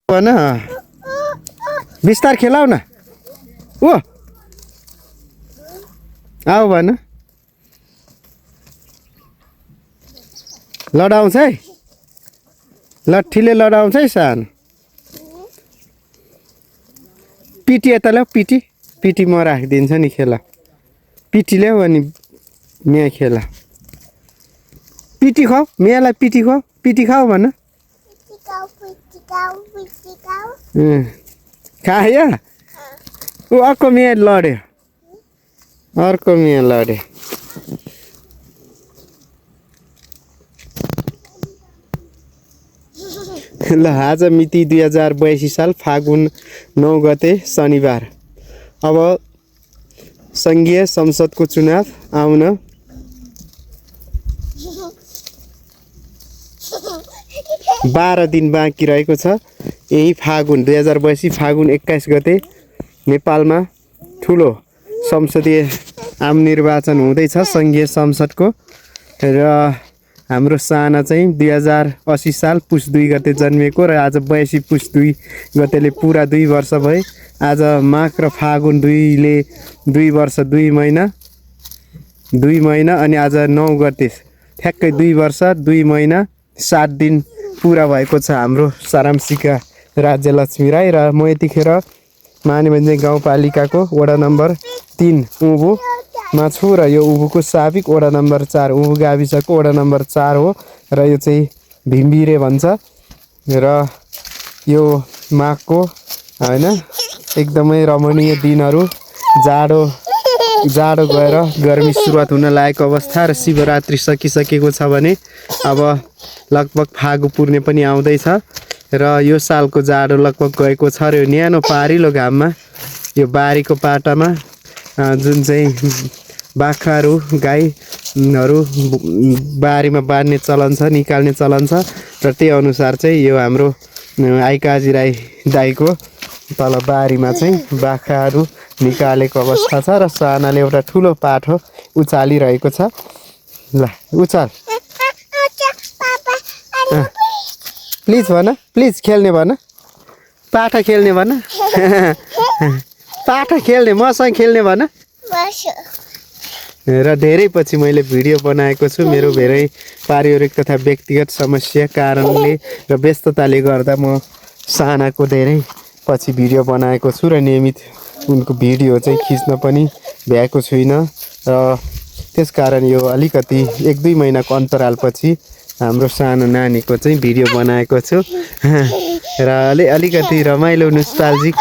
भन बिस्तार खेलाउ न ओ आऊ भन लडाउँछ है लट्ठीले लडाउँछ है सानो पिटी यता ल्याऊ पिटी म राखिदिन्छ नि खेला पिटी ल्याऊ अनि मिया खेला पिटी खाऊ मियालाई पिटी खाऊ भन खायो ऊ अर्को मिया लड्यो अर्को मिया लड्यो ल आज मिति 2082 साल फागुन 9 गते शनिबार अब संघीय संसदको चुनाव आउन 12 दिन बाँकी रहेको छ यही फागुन 2082 फागुन 21 गते नेपालमा ठुलो संसदीय आम निर्वाचन हुँदैछ संघीय संसदको र हाम्रो साना चाहिँ 2080 साल पुस 2 गते जन्मेको र आज 82 पुस 2 गतेले पुरा 2 वर्ष भए आज माघ र फागुन 2 ले 2 वर्ष 2 महिना अनि आज 9 गते ठ्याक्कै 2 वर्ष 2 महिना 7 दिन पुरा भएको छ हाम्रो सारामसीका राज्यलक्ष्मी राई र म यतिखेर मानेभन्ज्याङ गाउँपालिकाको वडा नम्बर 3 उभो मा छु र यो उभोको साबिक वडा नम्बर 4 उभो गाविसको वडा नम्बर 4 हो र यो चाहिँ भिम्बिरे भन्छ र यो माघको हैन एकदमै रमणीय दिनहरु जाडो गएर गर्मी सुरुवात हुन लागेको अवस्था र शिवरात्रि सकिसकेको छ भने अब लगभग फागु पूर्णे पनि आउँदैछ र यो सालको जाडो लगभग गएको छ र यो न्यानो पारिलो घाममा यो बारीको पाटामा जुन चाहिँ बाख्राहरू गाईहरू बारीमा बाँध्ने चलन छ निकाल्ने चलन छ र त्यही अनुसार चाहिँ यो हाम्रो आइकाजी राई दाइको तल बारीमा चाहिँ बाख्राहरू निकालेको अवस्था छ र सानाले एउटा ठुलो पाठो उचालिरहेको छ ल उचाल प्लिज भन प्लिज खेल्ने भन पाठा खेल्ने भन पाठा खेल्ने मसँग खेल्ने भन र धेरै पछि मैले भिडियो बनाएको छु मेरो धेरै पारिवारिक तथा व्यक्तिगत समस्या कारणले र व्यस्तताले गर्दा म सानाको धेरै पछि भिडियो बनाएको छु र नियमित उनको भिडियो चाहिँ खिच्न पनि भ्याएको छुइनँ र त्यसकारण यो अलिकति 1-2 महिनाको अन्तरालपछि हाम्रो सानो नानीको चाहिँ भिडियो बनाएको छु र अलिकति रमाइलो नोस्टाल्जिक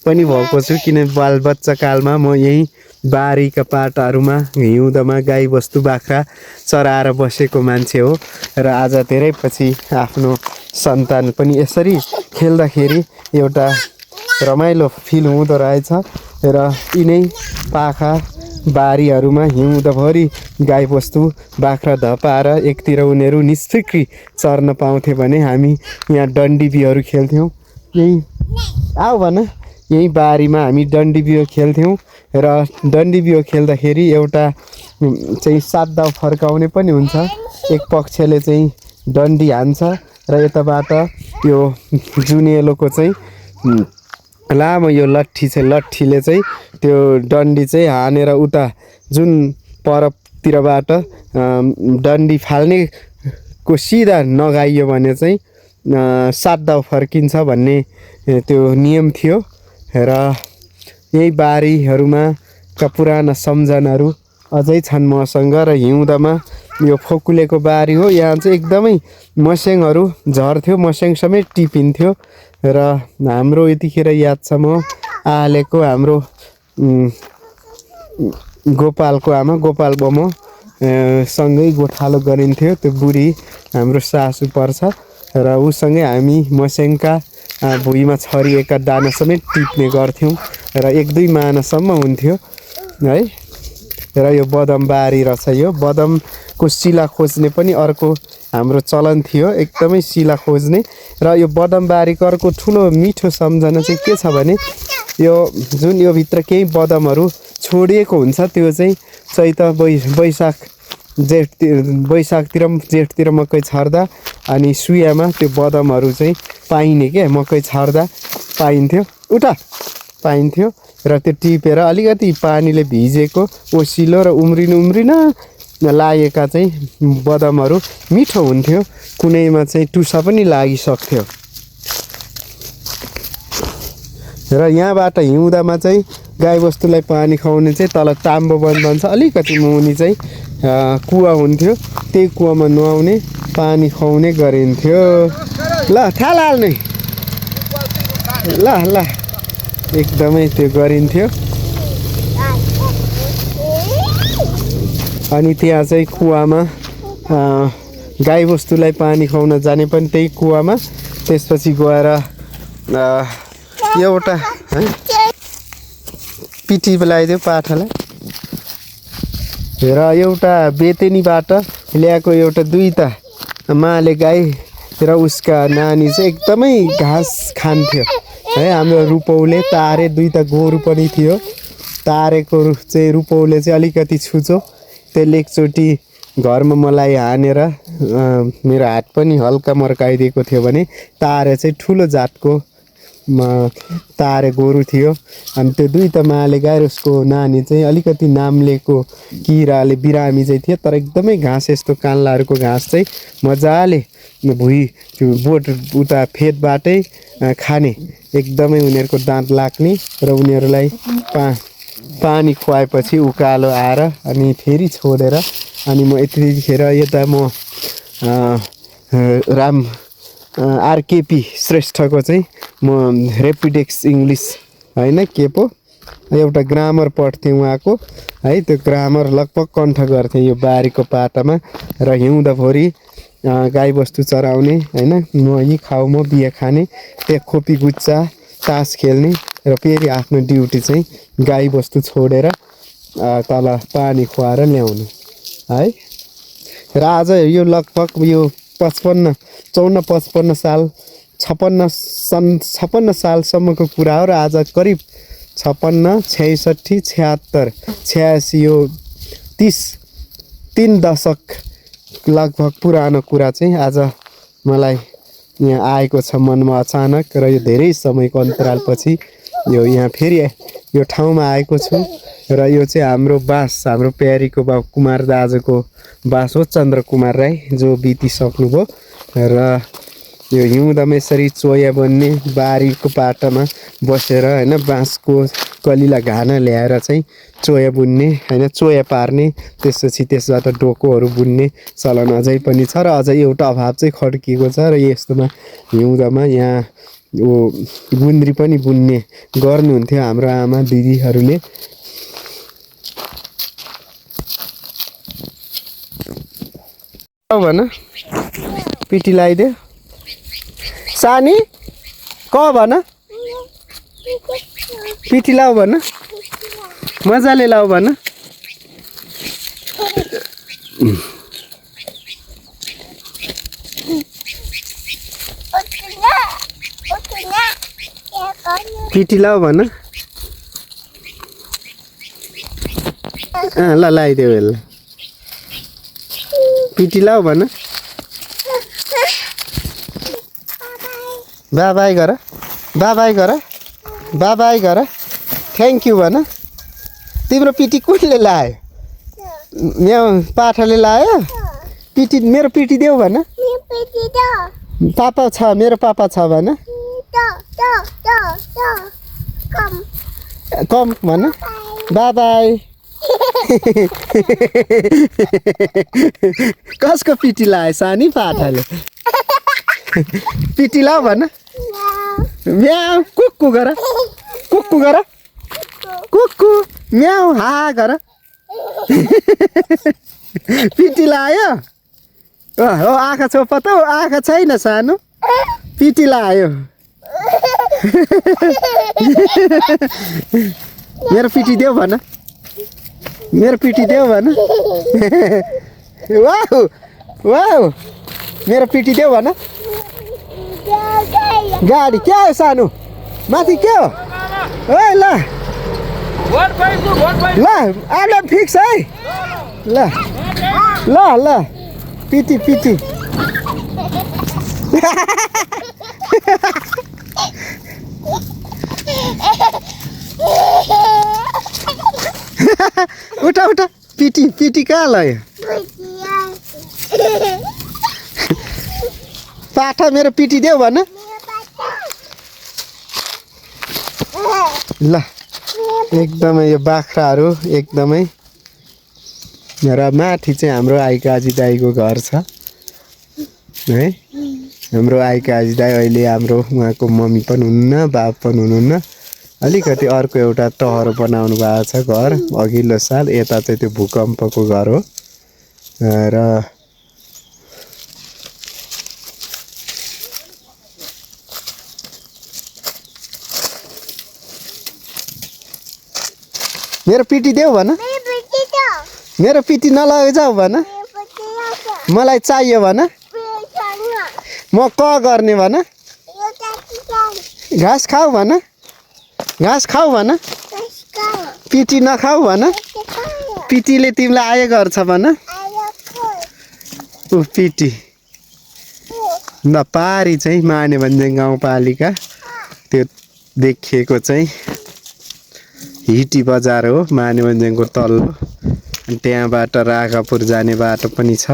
पनि भएको छु किन बालबच्चा कालमा म यही बारीका पाटाहरूमा हिउँदमा गाई बस्तु बाख्रा चराएर बसेको मान्छे हो र आज धेरै पछि आफ्नो सन्तान पनि यसरी खेल्दाखेरि एउटा रमाइलो फिल हुँदो रहेछ र यिनै पाखा बारीहरूमा हिउँदभरि गाई बस्तु बाख्रा धपाएर एकतिर उनीहरू निश्चिक्री चर्न पाउँथे भने हामी यहाँ डन्डी बियोहरू खेल्थ्यौँ यही आऊ भन यही बारीमा हामी डन्डी बियो खेल्थ्यौँ र डन्डी बियो खेल्दाखेरि एउटा चाहिँ 7 दाउ फर्काउने पनि हुन्छ एक पक्षले चाहिँ डन्डी हान्छ र यताबाट यो जुनेलोको चाहिँ लामो यो लट्ठीले चाहिँ त्यो डन्डी चाहिँ हानेर उता जुन परतिरबाट डन्डी फाल्ने को सिधा नगाइयो भने चाहिँ 7 दाउ फर्किन्छ भन्ने त्यो नियम थियो र यही बारीहरूमा का पुराना सम्झनाहरू अझै छन् मसँग र हिउँदमा यो फोकुलेको बारी हो यहाँ चाहिँ एकदमै मस्याङहरू झर्थ्यो मस्याङ समेत टिपिन्थ्यो र हाम्रो यतिखेर याद छ म आलेको हाम्रो गोपालको आमा गोपाल बमो सँगै गोठालो गरिन्थ्यो त्यो बुढी हाम्रो सासु पर्छ र उसँगै हामी मस्याङका भुइँमा छरिएका दाना समेत टिप्ने गर्थ्यौँ र 1-2 मानासम्म हुन्थ्यो है र यो बदम बारी रहेछ यो बदमको सिला खोज्ने पनि अर्को हाम्रो चलन थियो एकदमै सिला खोज्ने र यो बदम बारीको अर्को ठुलो मिठो सम्झना चाहिँ के छ भने यो जुन यो भित्र केही बदमहरू छोडिएको हुन्छ त्यो चाहिँ चैत वैशाख वैशाखतिर जेठतिर मकै छर्दा अनि सुयामा त्यो बदामहरू चाहिँ पाइने के मकै छर्दा पाइन्थ्यो पाइन्थ्यो र त्यो टिपेर अलिकति पानीले भिजेको ओसिलो र उम्रिन लागेका चाहिँ बदामहरू मिठो हुन्थ्यो कुनैमा चाहिँ टुसा पनि लागिसक्थ्यो र यहाँबाट हिउँदामा चाहिँ गाईबस्तुलाई पानी खुवाउने चाहिँ तल ताम्बो वन भन्छ अलिकति मुनि चाहिँ कुवा हुन्थ्यो त्यही कुवामा नुहाउने पानी खुवाउने गरिन्थ्यो ल थाला हाल्ने ल एकदमै त्यो गरिन्थ्यो अनि त्यहाँ चाहिँ कुवामा गाईबस्तुलाई पानी खुवाउन जाने पनि त्यही कुवामा त्यसपछि गएर एउटा पिठी लगाइदियो पाठालाई र एउटा बेतेनीबाट ल्याएको एउटा दुईटा माले गाई र उसका नानी चाहिँ एकदमै घाँस खान्थ्यो है हाम्रो रुपौले तारे दुईटा गोरु पनि थियो तारेको चाहिँ रुपौले चाहिँ अलिकति छुचो त्यसले एकचोटि घरमा मलाई हानेर मेरो हात पनि हल्का मर्काइदिएको थियो भने तारे चाहिँ ठुलो जातको तारे गोरु थियो अनि त्यो दुईटा माले गाई र उसको नानी चाहिँ अलिकति नाम्लेको किराले बिरामी चाहिँ थियो तर एकदमै घाँस यस्तो कान्लाहरूको घाँस चाहिँ मजाले भुइँ त्यो बोट उता फेदबाटै खाने एकदमै उनीहरूको दाँत लाग्ने र उनीहरूलाई पानी खुवाएपछि उकालो आएर अनि फेरि छोडेर अनि म यतिखेर यता म आरकेपी श्रेष्ठको चाहिँ म रेपिडेक्स इङ्ग्लिस होइन के पो एउटा ग्रामर पढ्थेँ उहाँको है त्यो ग्रामर लगभग कण्ठ गर्थेँ यो बारीको पाटामा र हिउँदभरि गाईबस्तु चराउने होइन म यी खाऊ म बिहे खाने त्यहाँ खोपी गुच्चा तास खेल्ने र फेरि आफ्नो ड्युटी चाहिँ गाईबस्तु छोडेर तल पानी खुवाएर ल्याउनु है र आज यो लगभग यो 55 साल 56 सालसम्मको कुरा हो र आज करिब 56 66 76 86 यो 3 दशक लगभग पुरानो कुरा चाहिँ आज मलाई यहाँ आएको छ मनमा अचानक र यो धेरै समयको अन्तरालपछि यो यहाँ फेरि यो ठाउँमा आएको छु र यो चाहिँ हाम्रो बास हाम्रो प्यारीको बाबु कुमार दाजुको बास हो चन्द्र कुमार राई जो बितिसक्नुभयो र यो हिउँदमा यसरी चोया बन्ने बारीको पाटामा बसेर होइन बाँसको कलिला घाना ल्याएर चाहिँ चोया बुन्ने होइन चोया पार्ने त्यसपछि त्यसबाट डोकोहरू बुन्ने चलन अझै पनि छ र अझै एउटा अभाव चाहिँ खड्किएको छ र यस्तोमा हिउँदमा यहाँ गुन्द्री पनि बुन्ने गर्नुहुन्थ्यो हाम्रो आमा दिदीहरूले भन पिटी लगाइदियो सानी क भन पिठी लाऊ भन मजाले लाऊ भन पिठी लाऊ भन ल लगाइदेऊ यसलाई पिठी लाऊ भन बाबाई गर बाबाई गर बाबाई गर थ्याङ्क यू भन तिम्रो पिटी कुनले लायो यहाँ पाठाले लायो पिटी मेरो पिटी देऊ भन पापा छ मेरो पापा छ भन कम भन बाबाई कसको पिटी लायो सानी पाठाले पिटी लाऊ भन म्याउ कुक्कु गर कुक्कु गर कुक्कु म्याउ हा गर पिटी लायो हो आँखा छोप त आँखा छैन सानो पिटी लायो मेरो पिटी देऊ भन मेरो पिटी देऊ भन वाउ वाउ मेरो पिटी देऊ भन गाडी क्या हो सानो माथि के हो ओइ ल ल आलो फिक्स है ल ल ल पिटी पिटी उठा उठा पिटी पिटी कहाँ लयो पाठा मेरो पिटी देऊ भन ल एकदमै यो बाख्राहरू एकदमै र माथि चाहिँ हाम्रो आइकाजी दाईको घर छ है हाम्रो आइकाजी दाई अहिले हाम्रो उहाँको मम्मी पनि हुनुहुन्न बाबा पनि हुनुहुन्न अलिकति अर्को एउटा टहर बनाउनु भएको छ घर अघिल्लो साल यता चाहिँ त्यो भूकम्पको घर हो र मेरो पिटी देऊ भन मेरो पिटी नलैजाऊ भन मलाई चाहियो भन म क गर्ने भन घाँस खाऊ भन घाँस खाऊ भन पिटी नखाऊ भन पिटीले तिमीलाई आए गर्छ भन ऊ पिटी ल पारी चाहिँ मानेभन्ज्याङ गाउँपालिका त्यो देखिएको चाहिँ हिटी बजार हो मानेभन्ज्याङको तल्लो अनि त्यहाँबाट राघापुर जाने बाटो पनि छ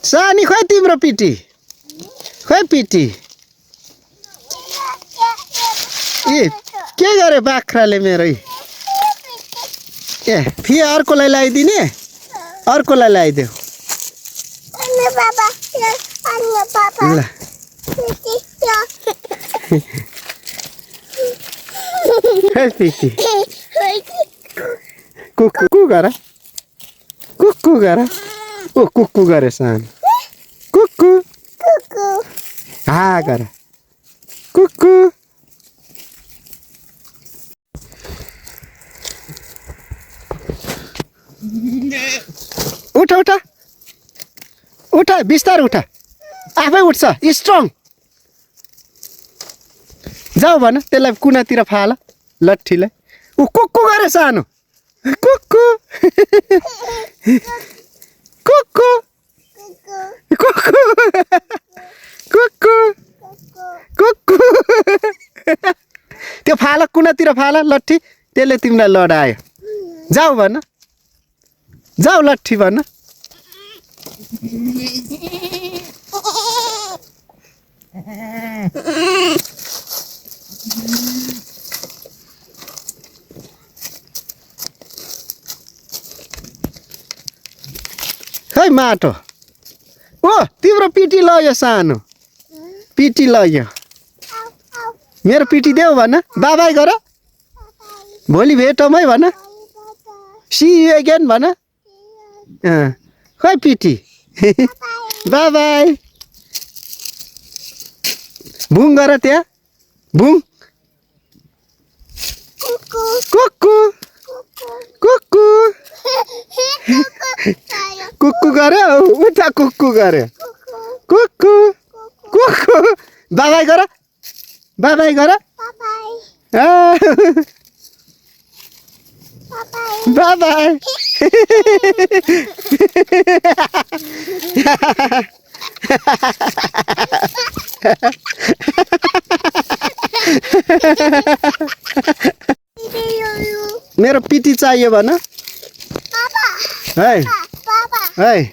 सानी खोइ तिम्रो पिटी खोइ पिटी ए के गरे बाख्राले मेरो ए फेरि अर्कोलाई लगाइदिने अर्कोलाई लगाइदेऊ ल पिटी कुक्कु गर कुक्कु गर ओ कुक्कु गरे सानो कुक्कु हा गर कुक्कु उठ उठ उठ बिस्तार उठ आफै उठ्छ स्ट्रङ जाऊ भन त्यसलाई कुनातिर फाल लट्ठीलाई ऊ कुक्कु गरे सानो कुक्कु कुक्कु कुक्कु कुक्कु कुक्कु त्यो फाल कुनातिर फाल लट्ठी त्यसले तिमीलाई लडायो जाऊ भन जाऊ लट्ठी भन खै माटो ओ तिम्रो पिटी लयो सानो पिटी लयो मेरो पिटी देऊ भन बाबाई गर भोलि भेटौँ है भन सी यु अगेन भन खै पिटी बाबाई भुङ गर त्यहाँ भुङ कुक्कु कुक्कु कुक्कु गऱ्यो उता कुक्कु गऱ्यो कुक्कु कुक्कु बाबाई गर बाबाई गर बाबाई मेरो पिटी चाहियो भन है है ए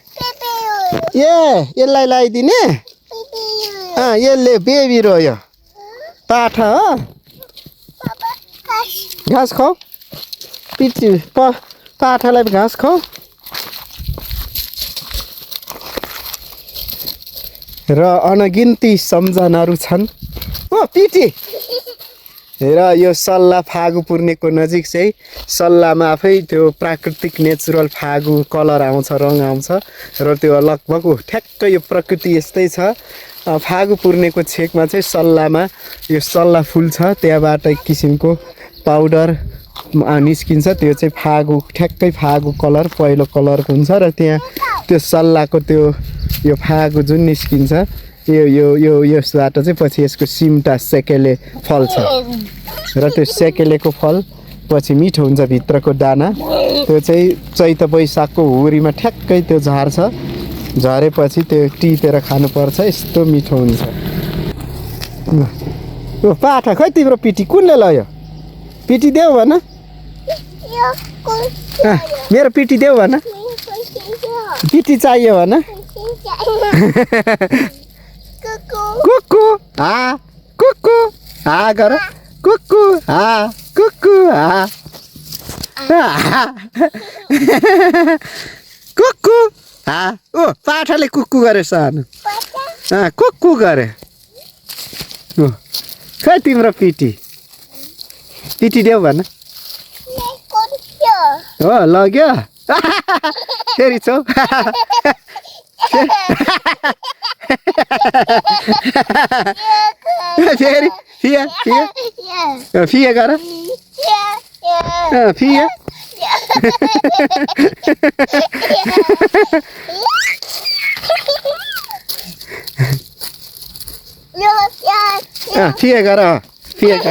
यसलाई लगाइदिने यसले बेबी रोयो पाठा हो घाँस खाऊ पिटी पाठालाई घाँस खाऊ र अनगिन्ती सम्झनाहरू छन् ओ पिटी र यो सल्ला फागु पूर्णेको नजिक चाहिँ सल्लामा आफै त्यो प्राकृतिक नेचुरल फागु कलर आउँछ रङ आउँछ र त्यो लगभग ठ्याक्कै यो प्रकृति यस्तै छ फागु पूर्णेको छेकमा चाहिँ सल्लामा यो सल्ला फुल छ त्यहाँबाट एक किसिमको पाउडर निस्किन्छ त्यो चाहिँ फागु ठ्याक्कै फागु कलर पहिलो कलरको हुन्छ र त्यहाँ त्यो सल्लाको त्यो यो फागु जुन निस्किन्छ यसबाट चाहिँ पछि यसको सिम्टा सेकेले फल्छ र त्यो सेकेलेको फल पछि मिठो हुन्छ भित्रको दाना त्यो चाहिँ चैत वैशाखको हुरीमा ठ्याक्कै त्यो झर्छ झरेपछि त्यो टिपेर खानुपर्छ यस्तो मिठो हुन्छ ओ पाठा खै तिम्रो पिटी कुनले लयो पिटी देऊ भन मेरो पिटी देऊ भन पिटी चाहियो भन कुकु हा गर कुकु हा कुकु हा ओ पाठाले कुकु गरे सानो कुकु गरे खै तिम्रो पिटी देऊ भन हो लग्यो फेरि छौ फेरि फिया गर फिया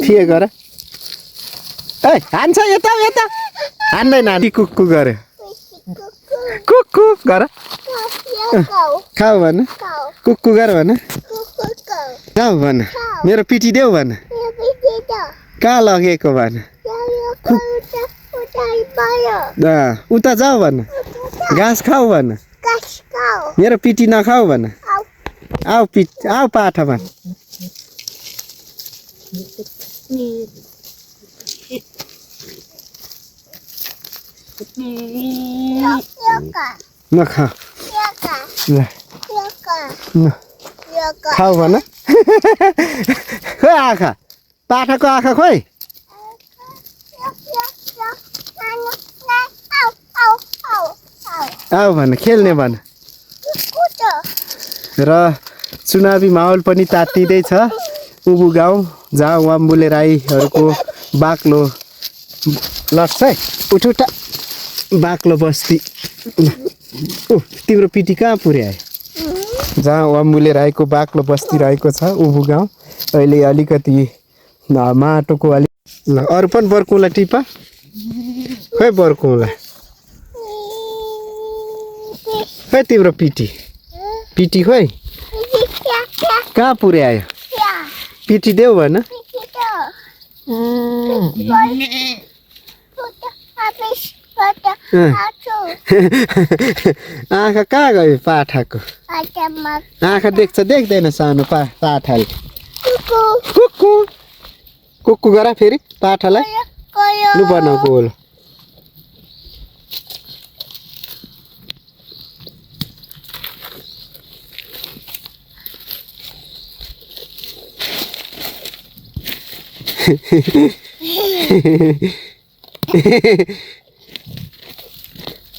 फिया गर ए हान्छ यता हान्दैन नानी कुक्कु गरे कुक्कु गर खाऊ भन कुक्कु गर भन जाऊ भन मेरो पिटी देऊ भन कहाँ लगेको भन उता जाऊ भन घाँस खाऊ भन मेरो पिटी नखाऊ भन आऊ पाठा भन नखा खाऊ भन खोइ आँखा पाठाको आँखा खोइ आऊ भन खेल्ने भन र चुनावी माहौल पनि तात्तिँदैछ उबु गाउँ जहाँ वाम्बुले राईहरूको बाक्लो लड्छ है उठ बाक्लो बस्ती तिम्रो पिटी कहाँ पुर्यायो जहाँ वाम्बुले राईको बाक्लो बस्ती रहेको छ उबु गाउँ अहिले अलिकति माटोको ल अरू पनि बर्कुला टिपा खोइ बर्कुला खोइ तिम्रो पिटी खोइ कहाँ पुर्यायो पिटी देऊ भन आँखा कहाँ गयो पाठाको आँखा देख्दैन सानो पाठाले कुक्कु गर फेरि पाठालाई लु बनाएको होला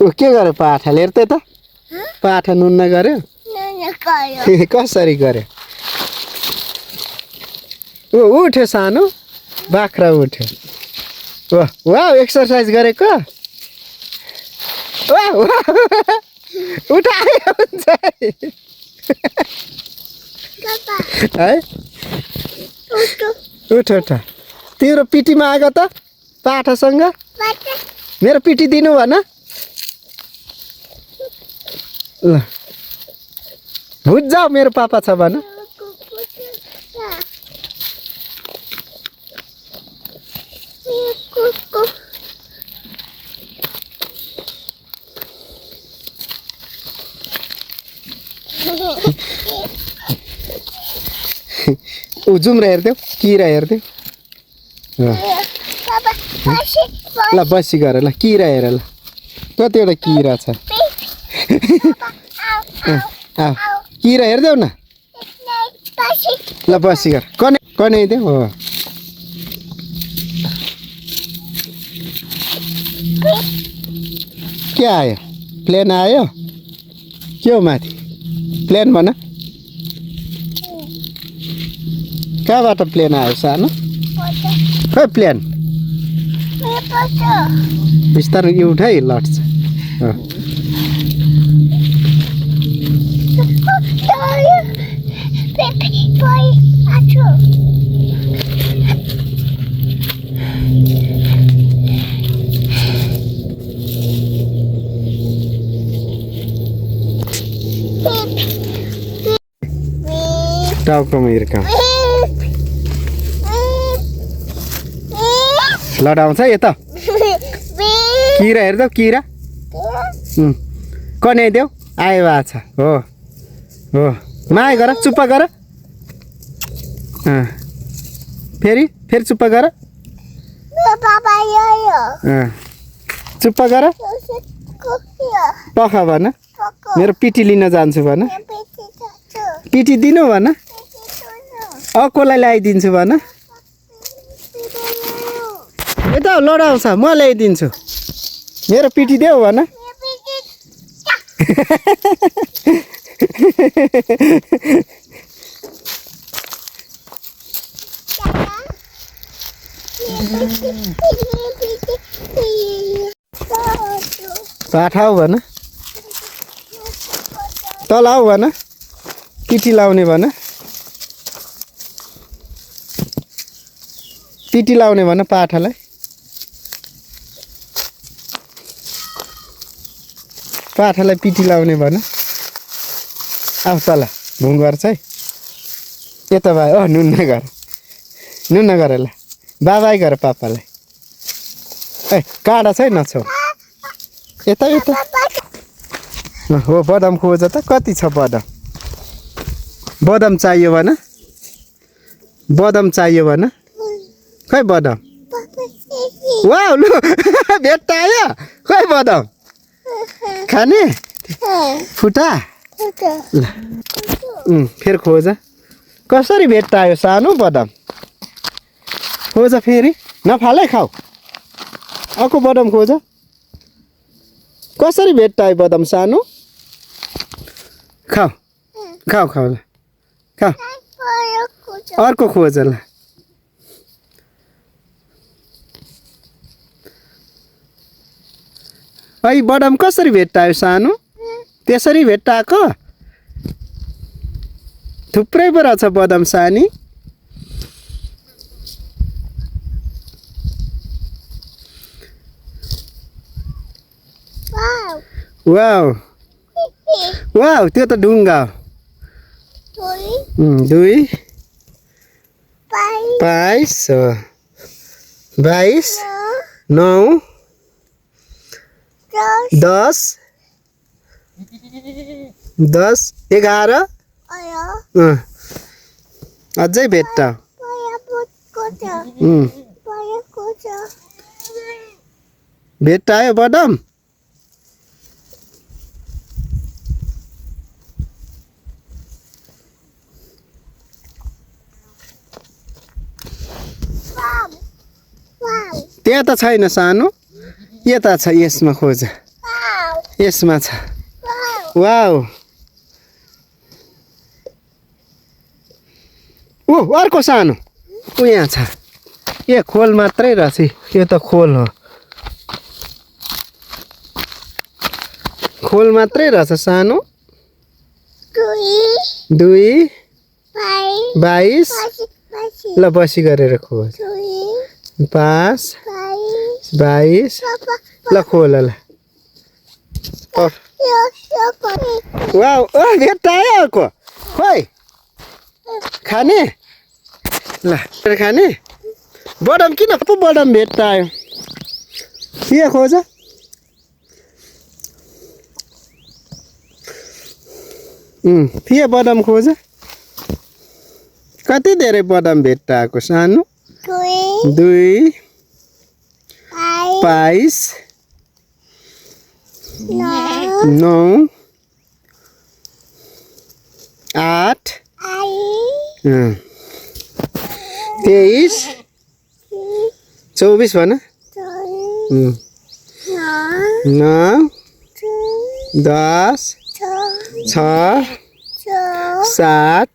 ओ के गर्यो पाठाले हेर्दै त पाठा नुन्न गर्यो कसरी गर्यो ओ उठ्यो सानो बाख्रा उठ्यो वा एक्सर्साइज गरेको उठायो हुन्छ है उठ तिम्रो पिटीमा आएको त पाठासँग मेरो पिटी दिनु भन ल भुज जाऊ मेरो पापा छ भन जुम्र हेर्देऊ किरा हेर्देऊ ल बसी गर ल किरा हेर ल कतिवटा किरा छ किरा हेर्देऊ न ल बसी गर कने देऊ हो के आयो प्लेन आयो के हो माथि प्लेन भन कहाँबाट प्लेन आयो सानो खै प्लेन बिस्तारै उठ है लट्छ Boy, टाउकोमा हिर्काउँ लडाउँछ यता किरा हेर्दै किरा कन्याइदेऊ आयो आछ हो हो माया गर चुप्प गर फेरि फेरि चुप्प गर चुप्प गर पख भन मेरो पिटी लिन जान्छु भन पिटी दिनु भन कसलाई ल्याइदिन्छु भन यता लडाउँछ म ल्याइदिन्छु मेरो पिटी देऊ भन पाठाऊ भन तल आऊ भन पिटी लाउने भन पिटी लाउने भन पाठालाई पाठालाई पिटी लाउने भन आऊ तल भुङ गर्छ है यता भयो नुन्न गर ल बाबाई गर पापालाई ए काँडा छ है नछौ यता हो बदाम खोज त कति छ बदाम चाहियो भन खै बदाम वाउ लु भेट्टा आयो खै बदाम खाने फुटा फेरि खोज कसरी भेट्टा आयो सानो बदाम खोज फेरि नफालै खाऊ अर्को बदाम खोज कसरी भेट्टा आयो बदाम सानो खाऊ ल खाऊ अर्को खोज ल है बदाम कसरी भेट्टायो सानो त्यसरी भेट्टाएको थुप्रै पो रहेछ बदाम सानी वाउ वाउ त्यो त ढुङ्गा हो 2 22 22 9 10 11 अझै भेट्टा भेट्टायो बदाम त्यहाँ त छैन सानो यता छ यसमा खोज यसमा छ वाउ ओ अर्को सानो ऊ यहाँ छ ए खोल मात्रै रहेछ यो त खोल हो खोल मात्रै रहेछ सानो 2 22 ल बसी गरेर खोज 5 22 ल खोल ल वाउ भेट्टायो अर्को खोइ खाने ल खाने बदाम किन पो बदाम भेट्टायो के खोज के बदाम खोज कति धेरै बदाम भेट्टाएको सानो 2 22 9 8 23 24 भन 9 10 6 7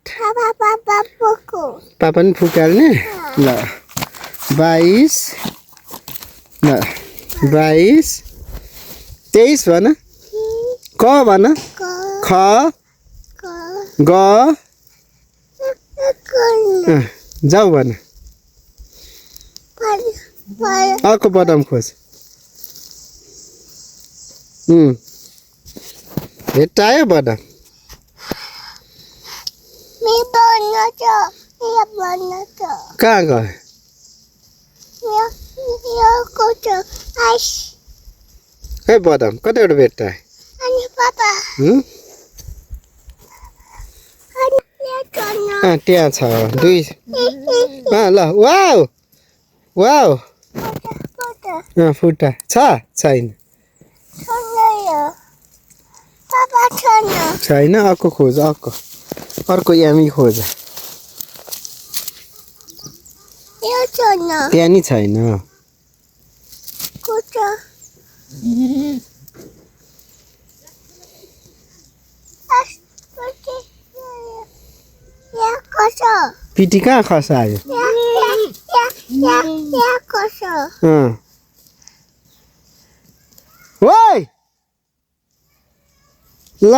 पापा पनि फुकाल्ने ल 22 ल 22 23 भन क भन ख ग जाऊ भन अर्को बदाम खोज भेट्टायो बदाम कहाँ गयो खै बदाम कतिवटा भेट्टा त्यहाँ छ दुई ल वाउ वाउ फुटा छैन छैन अर्को खोज अर्को यामी खोज त्यहाँ नि छैन पिटी कहाँ खसायो ओइ ल